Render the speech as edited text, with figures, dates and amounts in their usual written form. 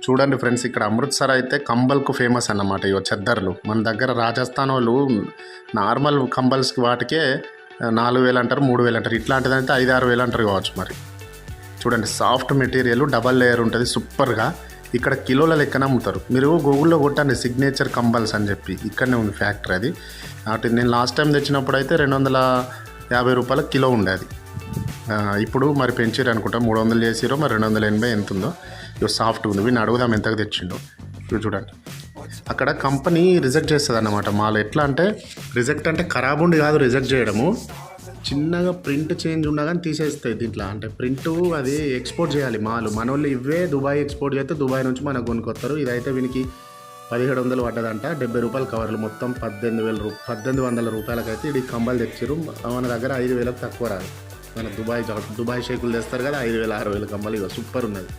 చూడండి ఫ్రెండ్స్, ఇక్కడ అమృత్సర్ అయితే కంబల్కు ఫేమస్ అన్నమాట. ఇవో చెద్దర్లు మన దగ్గర రాజస్థాన్ వాళ్ళు నార్మల్ కంబల్స్కి వాటికే 4,000 అంటారు, 3,000 అంటారు. ఇట్లాంటిదైతే 5-6 వేలు అంటారు కావచ్చు. మరి చూడండి, సాఫ్ట్ మెటీరియల్, డబల్ లేయర్ ఉంటుంది సూపర్గా. ఇక్కడ కిలోల లెక్కన అమ్ముతారు. మీరు గూగుల్లో కొట్టండి సిగ్నేచర్ కంబల్స్ అని చెప్పి, ఇక్కడనే ఉంది ఫ్యాక్టరీ అది. అటు నేను లాస్ట్ టైం తెచ్చినప్పుడు అయితే 250 రూపాయల కిలో ఉండేది. ఇప్పుడు మరి పెంచారు అనుకుంటా, 300 చేసిరో మరి 280 ఎంత ఉందో. ఇవి సాఫ్ట్ ఉంది. వీడిని అడుగుదాం ఎంతకు తెచ్చిండో. ఇవి చూడండి, అక్కడ కంపెనీ రిజెక్ట్ చేస్తుంది అన్నమాట మాల్. ఎట్లా అంటే రిజెక్ట్ అంటే ఖరాబ్ ఉండి కాదు రిజెక్ట్ చేయడము, చిన్నగా ప్రింట్ చేంజ్ ఉన్నా కానీ తీసేస్తాయి దీంట్లో. అంటే ప్రింట్ అది ఎక్స్పోర్ట్ చేయాలి మాల్. మన వాళ్ళు ఇవే దుబాయ్ ఎక్స్పోర్ట్ చేస్తే దుబాయ్ నుంచి మనకు కొనుక్కొస్తారు. ఇదైతే వీనికి 1,700 పడ్డదంట. 70 రూపాయల కవర్లు, మొత్తం 1,800 రూపాయలకైతే ఇది కంబలు తెచ్చారు. మన దగ్గర 5,000కు తక్కువ రాదు. మన దుబాయ్ షేకులు తెస్తారు కదా, 5,000-6,000 కంబలు. ఇక సూపర్ ఉన్నది.